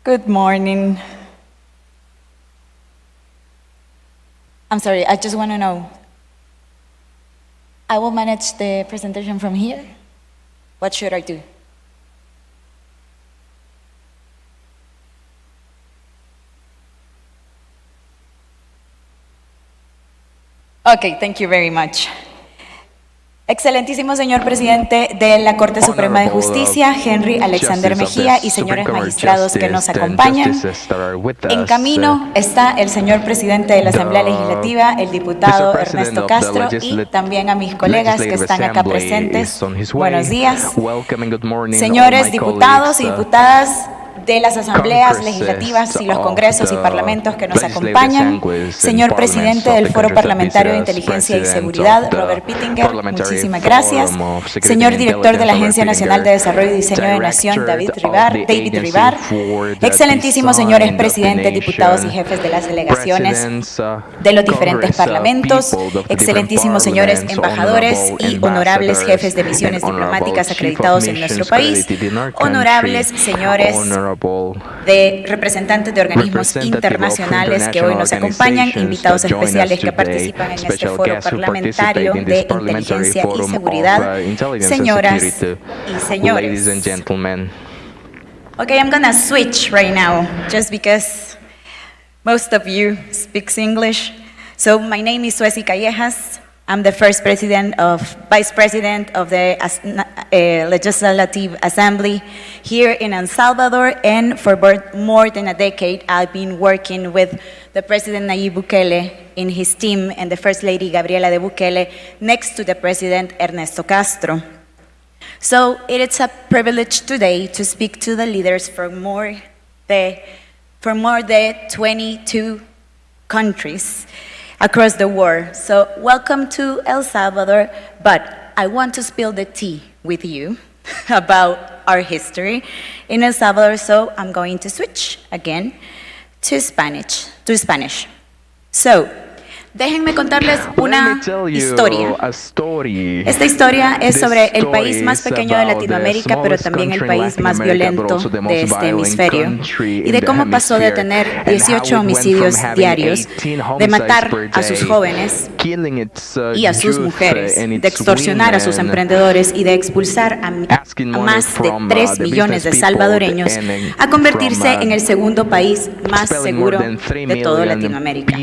Good morning. I'm sorry, I just want to know. I will manage the presentation from here. What should I do? Okay, thank you very much. Excelentísimo señor presidente de la Corte Suprema de Justicia, Henry Alexander Mejía, y señores magistrados que nos acompañan. En camino está el señor presidente de la Asamblea Legislativa, el diputado Ernesto Castro, y también a mis colegas que están acá presentes. Buenos días. Señores diputados y diputadas de las asambleas legislativas y los congresos y parlamentos que nos acompañan, señor presidente del Foro Parlamentario de Inteligencia y Seguridad, Robert Pittinger, muchísimas gracias. Señor director de la Agencia Nacional de Desarrollo y Diseño de Nación, David Rivar. Excelentísimos señores presidentes, diputados y jefes de las delegaciones de los diferentes parlamentos, excelentísimos señores embajadores y honorables jefes de misiones diplomáticas acreditados en nuestro país, honorables señores de representantes de organismos internacionales que hoy nos acompañan, invitados especiales que participan en este foro parlamentario de inteligencia y seguridad, señoras y señores. Okay, I'm gonna switch right now, just because most of you speaks English. So my name is Suecy Callejas. I'm the vice president of the Legislative Assembly here in El Salvador, and for more than a decade, I've been working with the President Nayib Bukele in his team and the First Lady Gabriela de Bukele next to the President Ernesto Castro. So it is a privilege today to speak to the leaders from more than 22 countries across the world. So welcome to El Salvador, but I want to spill the tea with you about our history in El Salvador, so I'm going to switch again to Spanish. So, déjenme contarles una historia. Esta historia es sobre el país más pequeño de Latinoamérica, pero también el país más violento de este hemisferio, y de cómo pasó de tener 18 homicidios diarios, de matar a sus jóvenes y a sus mujeres, de extorsionar a sus emprendedores y de expulsar a más de 3 millones de salvadoreños, a convertirse en el segundo país más seguro de toda Latinoamérica.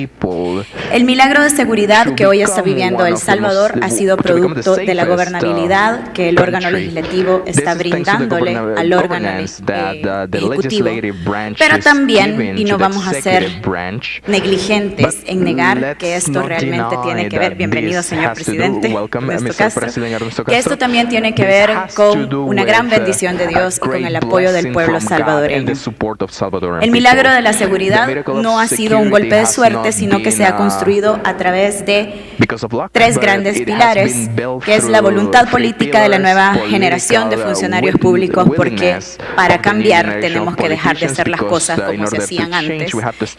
El milagro de seguridad que hoy está viviendo El Salvador ha sido producto de la gobernabilidad que el órgano legislativo está brindándole al órgano ejecutivo, pero también, y no vamos a ser negligentes en negar que esto realmente tiene que ver, bienvenido señor presidente Ernesto Castro, que esto también tiene que ver con una gran bendición de Dios y con el apoyo del pueblo salvadoreño. El milagro de la seguridad no ha sido un golpe de suerte, sino que se ha construido a través de 3 grandes pilares, que es la voluntad política de la nueva generación de funcionarios públicos, porque para cambiar tenemos que dejar de hacer las cosas como se hacían antes,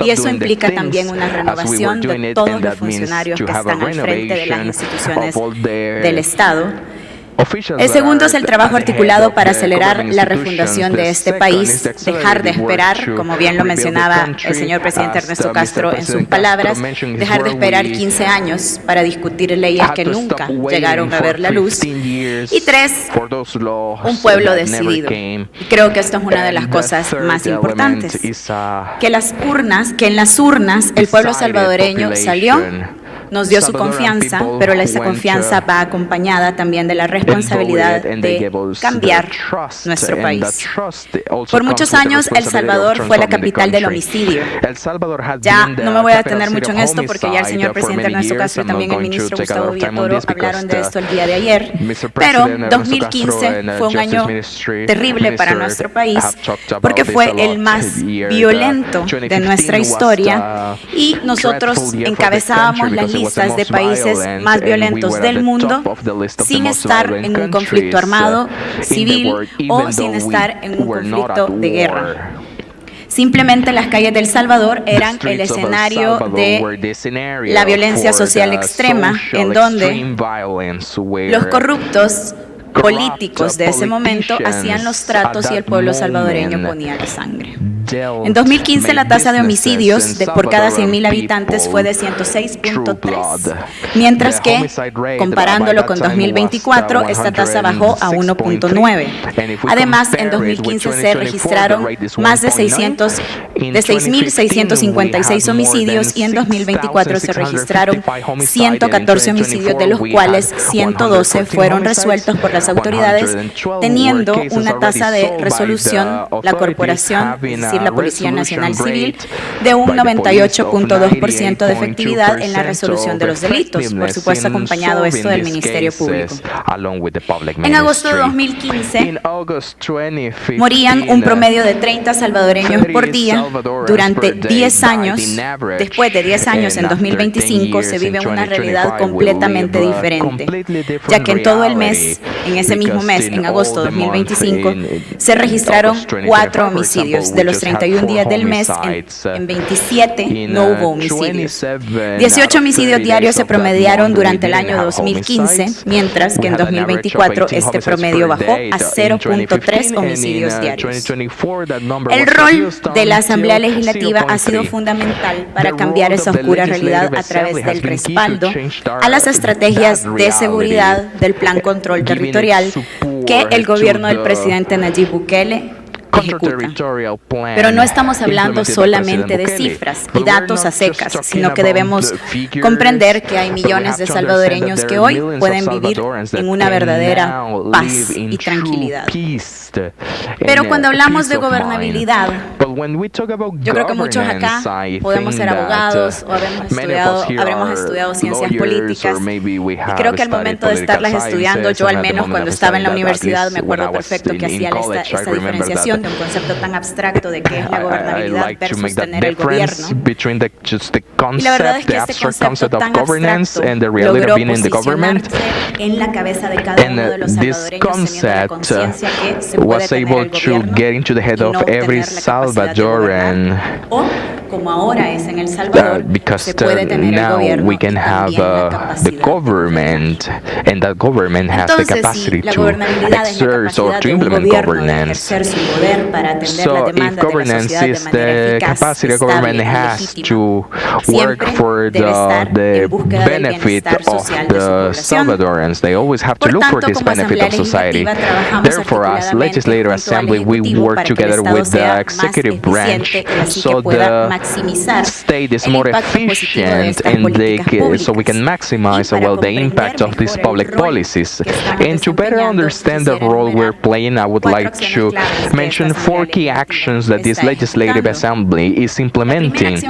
y eso implica también una renovación de todos los funcionarios que están al frente de las instituciones del Estado. El segundo es el trabajo articulado para acelerar la refundación de este país, dejar de esperar, como bien lo mencionaba el señor presidente Ernesto Castro en sus palabras, dejar de esperar 15 años para discutir leyes que nunca llegaron a ver la luz. Y 3, un pueblo decidido. Y creo que esto es una de las cosas más importantes, que en las urnas el pueblo salvadoreño salió, nos dio su confianza, pero esa confianza va acompañada también de la responsabilidad de cambiar nuestro país. Por muchos años, El Salvador fue la capital del homicidio. Ya no me voy a detener mucho en esto porque ya el señor presidente Ernesto Castro y también el ministro Gustavo Villatoro hablaron de esto el día de ayer, pero 2015 fue un año terrible para nuestro país porque fue el más violento de nuestra historia y nosotros encabezábamos las listas de países más violentos del mundo sin estar en un conflicto armado, civil o sin estar en un conflicto de guerra. Simplemente las calles de El Salvador eran el escenario de la violencia social extrema, en donde los corruptos políticos de ese momento hacían los tratos y el pueblo salvadoreño ponía la sangre. En 2015 la tasa de homicidios por cada 100.000 habitantes fue de 106.3, mientras que, comparándolo con 2024, esta tasa bajó a 1.9. Además, en 2015 se registraron más de 6.656 homicidios y en 2024 se registraron 114 homicidios, de los cuales 112 fueron resueltos por las autoridades, teniendo una tasa de resolución, la corporación, es decir, la Policía Nacional Civil, de un 98.2% de efectividad en la resolución de los delitos, por supuesto acompañado esto del Ministerio Público. En agosto de 2015 morían un promedio de 30 salvadoreños por día. Durante 10 años, después de 10 años, en 2025, se vive una realidad completamente diferente, ya que en todo el mes, en ese mismo mes, en agosto de 2025, se registraron 4 homicidios. De los 31 días del mes, en 27 no hubo homicidios. 18 homicidios diarios se promediaron durante el año 2015, mientras que en 2024 este promedio bajó a 0.3 homicidios diarios. El rol de la Asamblea Legislativa ha sido fundamental para cambiar esa oscura realidad a través del respaldo a las estrategias de seguridad del Plan Control Territorial que el gobierno del presidente Nayib Bukele ejecuta. Pero no estamos hablando solamente de cifras y datos a secas, sino que debemos comprender que hay millones de salvadoreños que hoy pueden vivir en una verdadera paz y tranquilidad. Pero cuando hablamos de gobernabilidad, yo creo que muchos acá podemos ser abogados o habremos estudiado ciencias políticas, y creo que al momento de estarlas estudiando, yo al menos cuando estaba en la universidad me acuerdo perfecto que hacía esta diferenciación de un concepto tan abstracto de qué es la gobernabilidad versus tener el gobierno. Y la verdad es que este concepto tan abstracto logró posicionarse en la cabeza de cada uno de los salvadoreños, teniendo la conciencia que se puede tener el gobierno y no tener la capacidad de gobernar. O, como ahora es en El Salvador, se puede tener el gobierno y también la capacidad de gobernar. Entonces, si la gobernabilidad es la capacidad de un gobierno de ejercer su poder para atender las demandas de la sociedad de manera eficaz, estable y legítima, siempre debe estar en búsqueda del bienestar social de su población. Por tanto, como Asamblea Legislativa trabajamos articuladamente junto al Ejecutivo para que el Estado sea más eficiente y así que pueda maximizar el impacto positivo de estas políticas públicas. Y para comprender mejor el rol que estamos desempeñando, quisiera mention 4 key actions that this legislative assembly is implementing.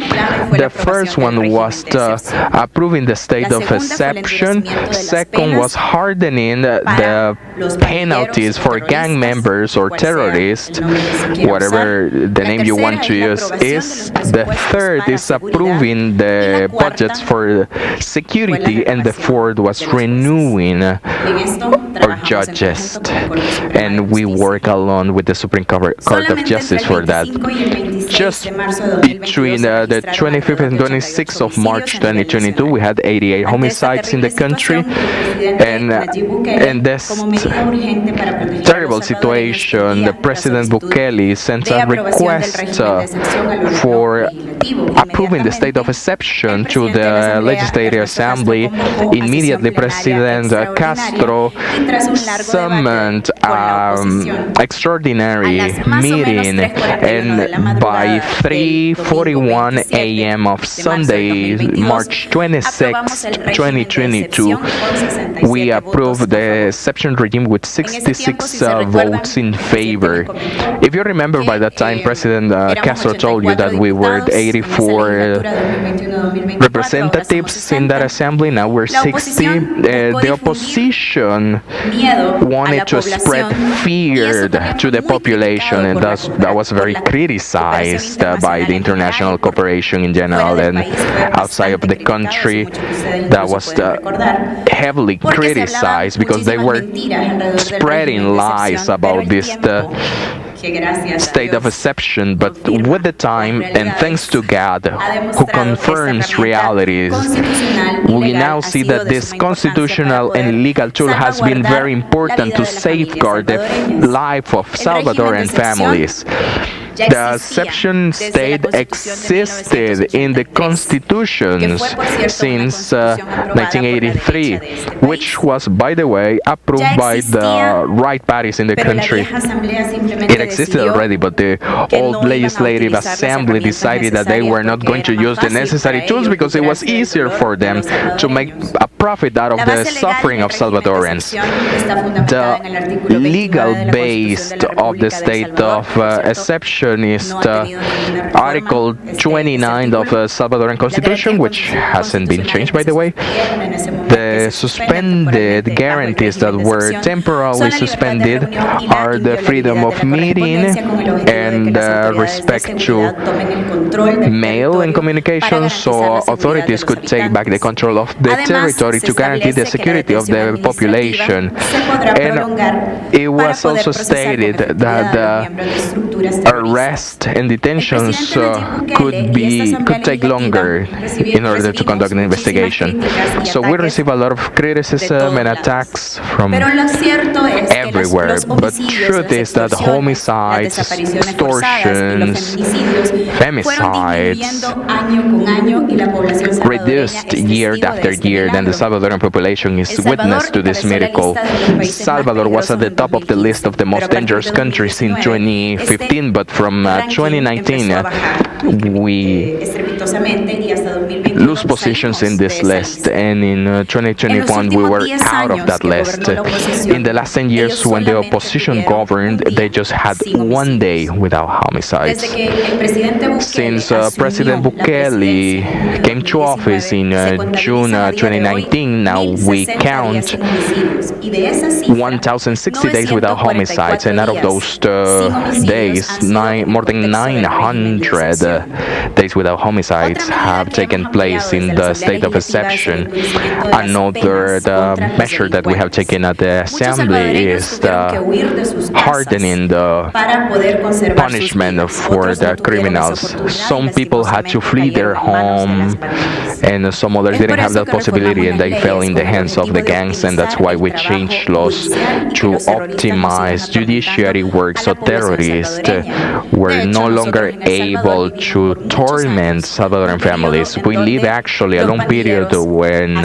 The first one was approving the state of exception. Second was hardening the penalties for gang members or terrorists, whatever the name you want to use is. The third is approving the budgets for security, and the fourth was renewing our judges, and we work along with the Supreme Court of Justice for that. Just between the 25th and 26th of March 2022, we had 88 homicides in the country, and in this terrible situation, the President Bukele sent a request for approving the state of exception to the Legislative Assembly. Immediately, President Castro summoned extraordinary meeting, and by 3:41 a.m. of Sunday, March 26, 2022, we approved the exception regime with 66 votes in favor. If you remember, by that time, President Castro told you that we were 84 representatives in that assembly. Now we're 60. The opposition wanted to spread fear to the population, and that was very criticized by the international cooperation in general, and outside of the country that was heavily criticized because they were spreading lies about this state of exception. But with the time, and thanks to God, who confirms realities, we now see that this constitutional and legal tool has been very important to safeguard the life of Salvadoran families. The exception state existed in the constitutions since 1983, which was, by the way, approved by the right parties in the country. It existed already, but the old legislative assembly decided that they were not going to use the necessary tools because it was easier for them to make a profit out of the suffering of Salvadorans. The legal base of the state of exception is Article 29 of the Salvadoran Constitution, which hasn't been changed, by the way. The suspended guarantees that were temporarily suspended are the freedom of meeting and respect to mail and communication, so authorities could take back the control of the territory to guarantee the security of the population. And it was also stated that arrest and detentions could take longer in order to conduct an investigation. So we receive a lot of criticism and attacks from everywhere. But truth is that homicides, extortions, femicides reduced year after year, and the Salvadoran population is witness to this miracle. Salvador was at the top of the list of the most dangerous countries in 2015, but from 2019 we lose positions in this list, and in 2021 we were out of that list. In the last 10 years when the opposition governed, they just had one day without homicides. Since President Bukele came to office in June 2019, now we count 1,060 days without homicides, and out of those days, more than 900 days without homicides have taken place in the state of exception. Another measure that we have taken at the Assembly is hardening the punishment for the criminals. Some people had to flee their home, and some others didn't have that possibility, and they fell in the hands of the gangs, and that's why we changed laws to optimize judiciary work so terrorists were no longer able to torment Salvadoran families. We live actually a long period when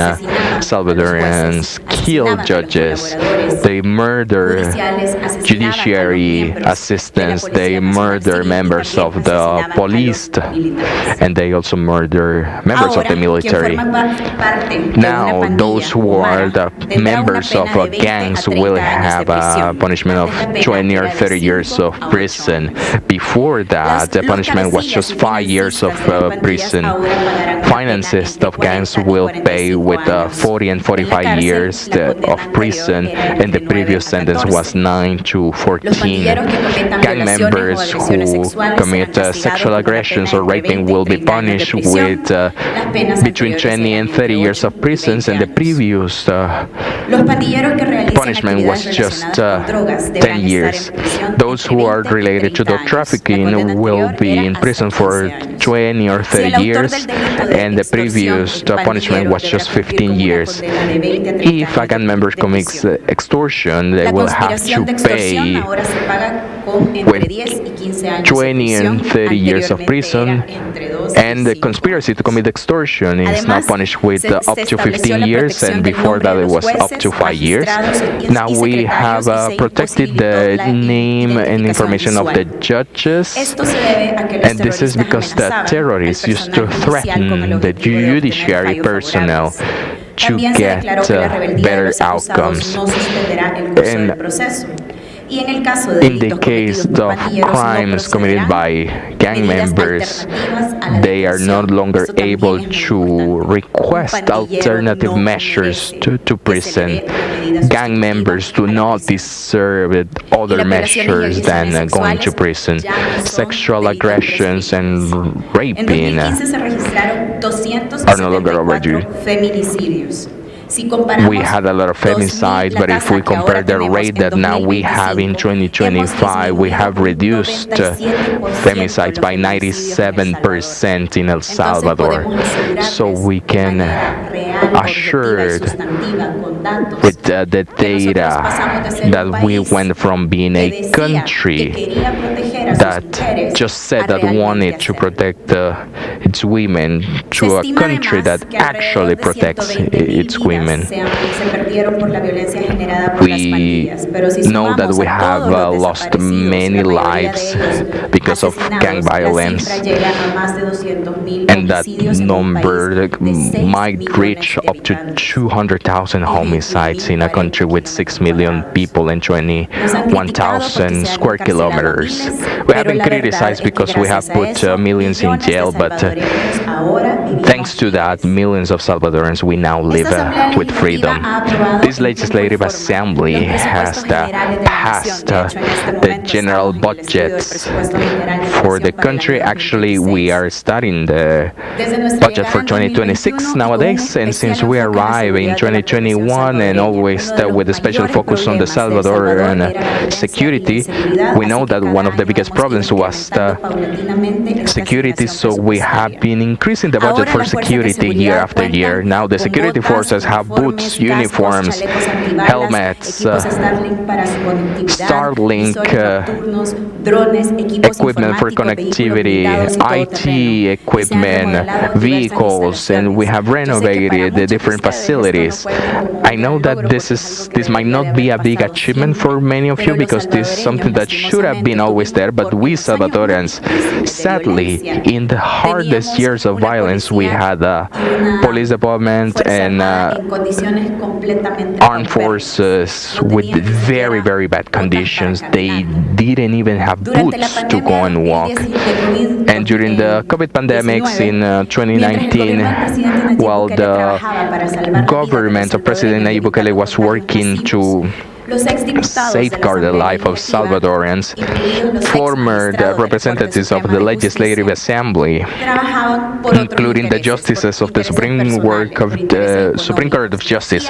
Salvadorans kill judges, they murder judiciary assistants, they murder members of the police, and they also murder members of the military. Now, those who are the members of gangs will have a punishment of 20 or 30 years of prison. Before that, the punishment was just 5 years of prison. Finances of gangs will pay with 40 and 45 years of prison, and the previous sentence was 9 to 14. Gang members who commit sexual aggressions or raping will be punished with between 20 and 30 years of prison, and the previous punishment was just 10 years. Those who are related to drug trafficking will be in prison for 20 or 30 years, and the previous punishment was just 15 years. If a gang member commits extortion, they will have to pay with 20 and 30 years of prison, and the conspiracy to commit extortion is now punished with up to 15 years, and before that it was up to 5 years. Now we have protected the name and information of the judges, and this is because the terrorists used to threaten the judiciary personnel to get better outcomes. And in the case of crimes committed by gang members, they are no longer able to request alternative measures to prison. Gang members do not deserve other measures than going to prison. Sexual aggressions and raping are no longer overdue. We had a lot of femicides, but if we compare the rate that now we have in 2025, we have reduced femicides by 97% in El Salvador. So we can assured with the data that we went from being a country that just said that wanted to protect its women to a country that actually protects its women. We know that we have lost many lives because of gang violence, and that number might reach up to 200,000 homicides in a country with 6 million people and 21,000 square kilometers. We have been criticized because we have put millions in jail, but thanks to that, millions of Salvadorans, we now live with freedom. This Legislative Assembly has passed the general budgets for the country. Actually, we are studying the budget for 2026 nowadays, and since we arrive in 2021 and always with a special focus on the Salvadoran security, we know that one of the biggest problems was the security, so we have been increasing the budget for security year after year. Now the security forces have boots, uniforms, helmets, Starlink equipment for connectivity, IT equipment, vehicles, and we have renovated the different facilities. I know that this might not be a big achievement for many of you because this is something that should have been always there, but we Salvadorans, sadly, in the hardest years of violence, we had a police department and armed forces with very, very bad conditions. They didn't even have boots to go and walk. And during the COVID pandemics in 2019, while the government of President Bukele was working to safeguard the life of Salvadorans, former representatives of the Legislative Assembly, including the justices of the Supreme Court of Justice,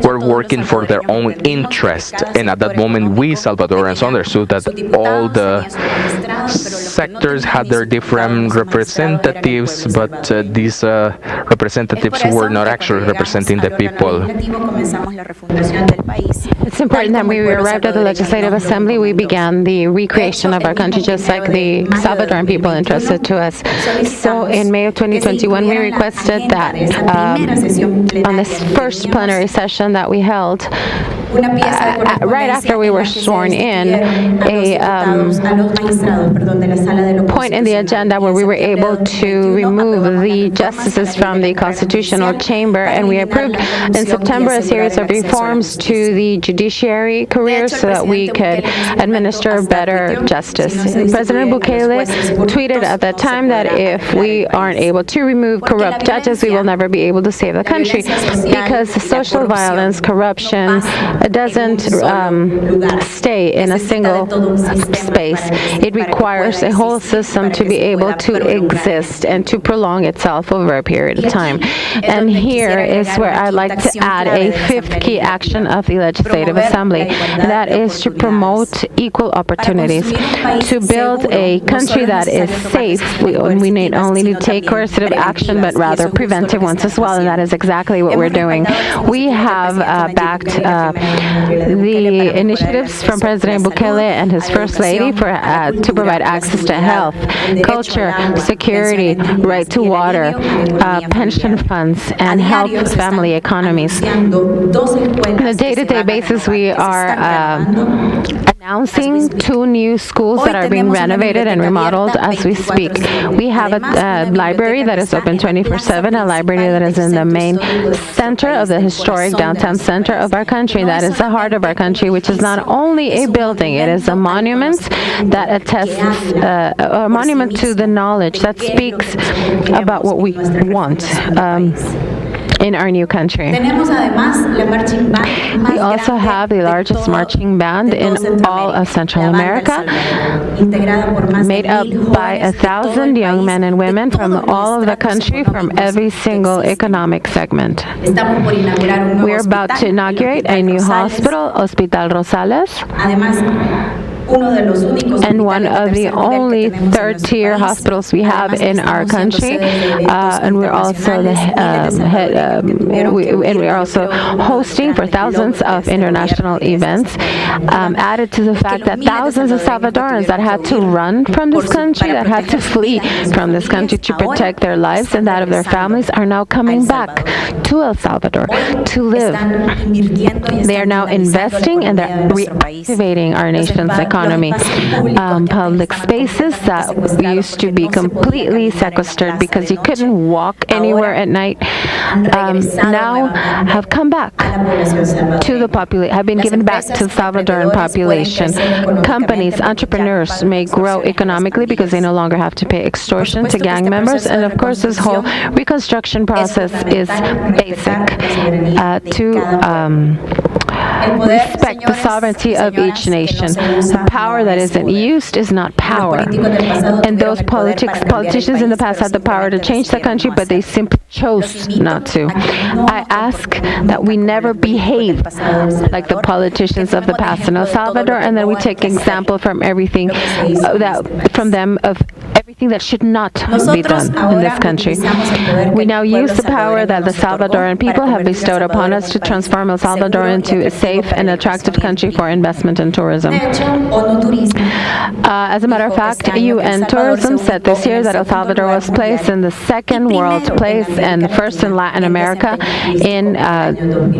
were working for their own interest. And at that moment, we Salvadorans understood that all the sectors had their different representatives, but these representatives were not actually representing the people. It's important that when we arrived at the Legislative Assembly, we began the recreation of our country, just like the Salvadoran people entrusted to us. So in May of 2021, we requested that on this first plenary session that we held, right after we were sworn in, a point in the agenda where we were able to remove the justices from the Constitutional Chamber, and we approved in September a series of reforms to the judiciary career so that we could administer better justice. President Bukele tweeted at that time that if we aren't able to remove corrupt judges, we will never be able to save the country, because social violence, corruption, doesn't stay in a single space. It requires a whole system to be able to exist and to prolong itself over a period of time. And here is where I'd like to add a fifth key action of the Legislative Assembly, and that is to promote equal opportunities, to build a country that is safe. We need only to take coercive action, but rather preventive ones as well, and that is exactly what we're doing. We have backed the initiatives from President Bukele and his First Lady to provide access to health, culture, security, right to water, pension funds, and help family economies. On a day-to-day basis, we are announcing 2 new schools that are being renovated and remodeled as we speak. We have a library that is open 24/7, a library that is in the main center of the historic downtown center of our country. That is the heart of our country, which is not only a building, it is a monument that attests, a monument to the knowledge that speaks about what we want in our new country. We also have the largest marching band in all of Central America, made up by 1,000 young men and women from all of the country, from every single economic segment. We're about to inaugurate a new hospital, Hospital Rosales. and one of the only third-tier hospitals we have in our country, and we're also the head, and we're also hosting for thousands of international events. Added to the fact that thousands of Salvadorans that had to run from this country, that had to flee from this country to protect their lives and that of their families, are now coming back to El Salvador to live. They are now investing and they're reactivating our nation's economy. Public spaces that used to be completely sequestered because you couldn't walk anywhere at night now have come back to the population, have been given back to the Salvadoran population. Companies, entrepreneurs may grow economically because they no longer have to pay extortion to gang members. And of course, this whole reconstruction process is basic to respect the sovereignty of each nation. The power that isn't used is not power. And those politicians in the past had the power to change the country, but they simply chose not to. I ask that we never behave like the politicians of the past in El Salvador, and then we take example from everything everything that should not be done in this country. We now use the power that the Salvadoran people have bestowed upon us to transform El Salvador into a safe and attractive country for investment and tourism. As a matter of fact, UN Tourism said this year that El Salvador was placed in the second world place and the first in Latin America in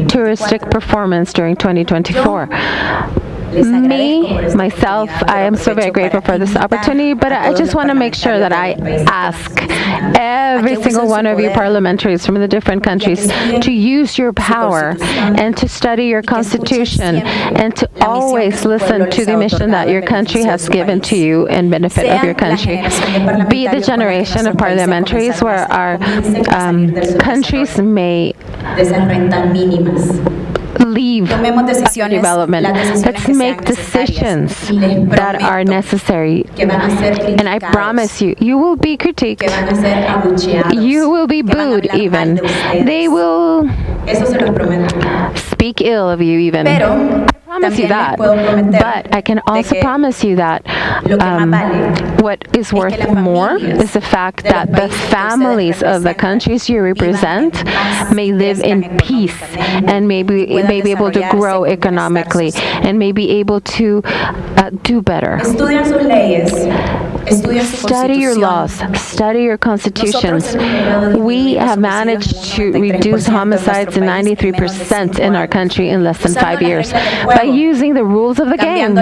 touristic performance during 2024. Myself, I am so very grateful for this opportunity, but I just want to make sure that I ask every single one of you parliamentaries from the different countries to use your power and to study your constitution and to always listen to the mission that your country has given to you in benefit of your country. Be the generation of parliamentaries where our countries may leave development. Let's make decisions that are necessary. And I promise you, you will be critiqued. You will be booed even. They will speak ill of you even. I promise you that. But I can also promise you that what is worth more is the fact that the families of the countries you represent may live in peace and may be able to grow economically and may be able to do better. Study your laws, study your constitutions. We have managed to reduce homicides to 93% in our country in less than 5 years by using the rules of the game,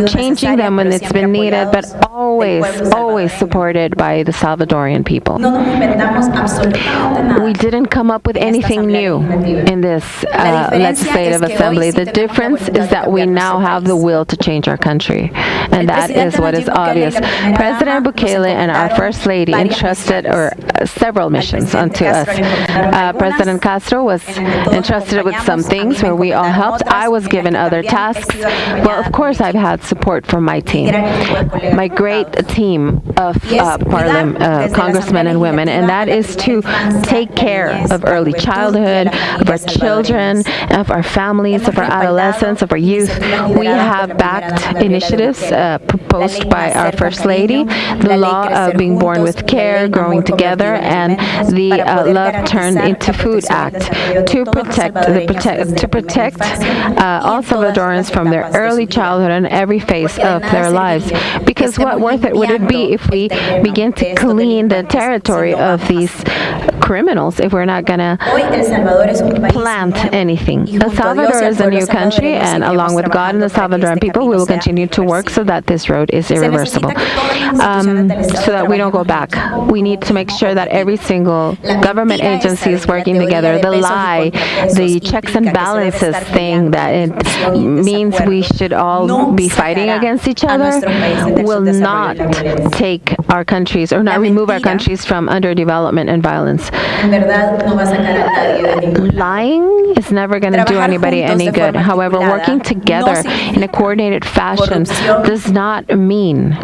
changing them when it's been needed, but always supported by the Salvadorian people. We didn't come up with anything new in this legislative assembly. The difference is that we now have the will to change our country, and that is what is obvious. President Bukele and our First Lady entrusted several missions onto us. President Castro was entrusted with some things where we all helped. I was given other tasks. Well, of course, I've had support from my team, my great team of congressmen and women, and that is to take care of early childhood, of our children, of our families, of our adolescents, of our youth. We have backed initiatives proposed by our First Lady, the law of being born with care, growing together, and the Love Turned into Food Act to protect all Salvadorans from their early childhood and every phase of their lives. Because what worth it would it be if we begin to clean the territory of these criminals if we're not going to plant anything? El Salvador is a new country, and along with God and the Salvadoran people, we will continue to work so that this road is irreversible, so that we don't go back. We need to make sure that every single government agency is working together. The checks and balances thing that it means we should all be fighting against each other will not take our countries or not remove our countries from underdevelopment and violence. Lying is never going to do anybody any good. However, working together in a coordinated fashion does not mean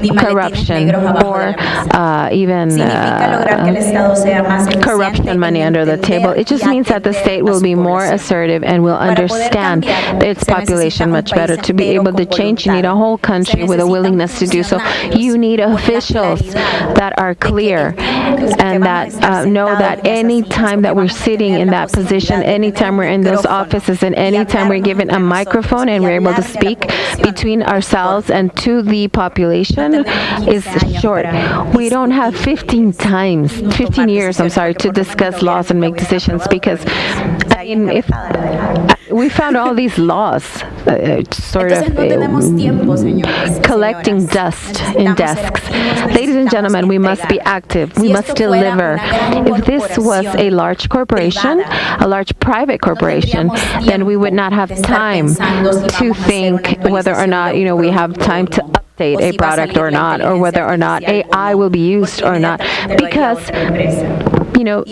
corruption or even corruption money under the table. It just means that the state will be more assertive and will understand its population much better. To be able to change, you need a whole country with a willingness to do so. You need officials that are clear and that know that any time that we're sitting in that position, anytime we're in those offices, and anytime we're given a microphone and we're able to speak between ourselves and to the population is short. We don't have 15 years, to discuss laws and make decisions, because if we found all these laws collecting dust in desks. Ladies and gentlemen, we must be active. We must deliver. If this was a large corporation, a large private corporation, then we would not have time to think whether or not, we have time to update a product or not, or whether or not AI will be used or not, because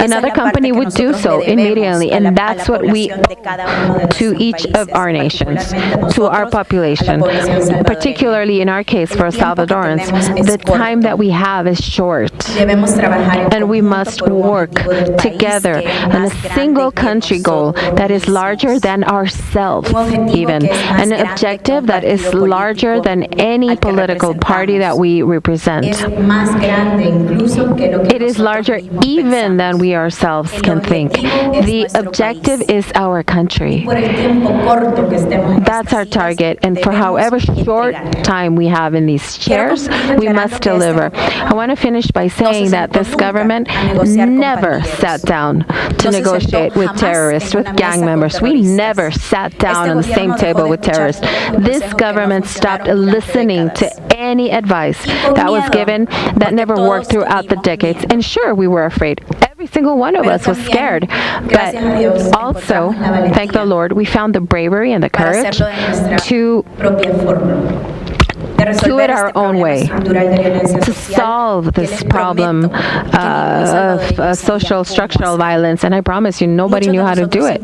another company would do so immediately, and that's what we owe to each of our nations, to our population, particularly in our case for Salvadorans. The time that we have is short, and we must work together on a single country goal that is larger than ourselves, even an objective that is larger than any political party that we represent. It is larger even than we ourselves can think. The objective is our country. That's our target, and for however short time we have in these chairs, we must deliver. I want to finish by saying that this government never sat down to negotiate with terrorists, with gang members. We never sat down on the same table with terrorists. This government stopped listening to any advice that was given that never worked throughout the decades. And sure, we were afraid. Every single one of us was scared. But also, thank the Lord, we found the bravery and the courage to do it our own way, to solve this problem of social structural violence. And I promise you, nobody knew how to do it.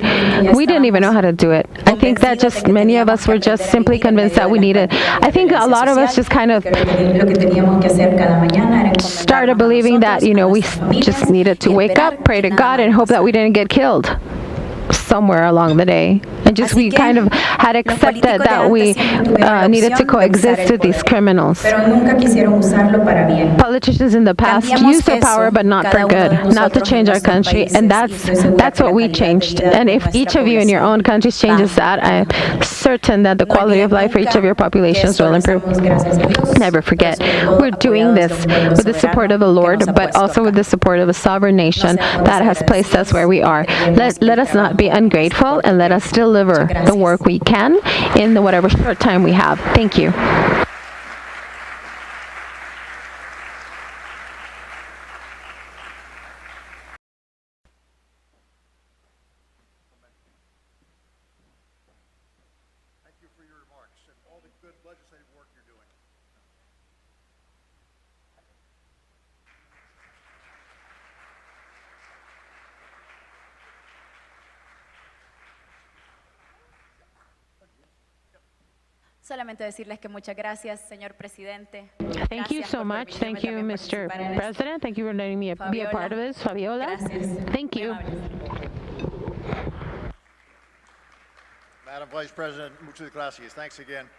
We didn't even know how to do it. I think that just many of us were just simply convinced that we needed. I think a lot of us just kind of started believing that, we just needed to wake up, pray to God, and hope that we didn't get killed somewhere along the day. And just we kind of had accepted that we needed to coexist with these criminals. Politicians in the past used their power, but not for good, not to change our country, and that's what we changed. And if each of you in your own countries changes that, I'm certain that the quality of life for each of your populations will improve. Never forget, we're doing this with the support of the Lord, but also with the support of a sovereign nation that has placed us where we are. Let us not be ungrateful, and let us deliver the work we can in whatever short time we have. Thank you. Thank you for your remarks and all the good legislative work you're doing. Solamente decirles que muchas gracias, señor presidente. Thank you so much. Thank you, Mr. President. Thank you for letting me be a part of this. Fabiola. Thank you. Madam Vice President, muchas gracias. Thanks again.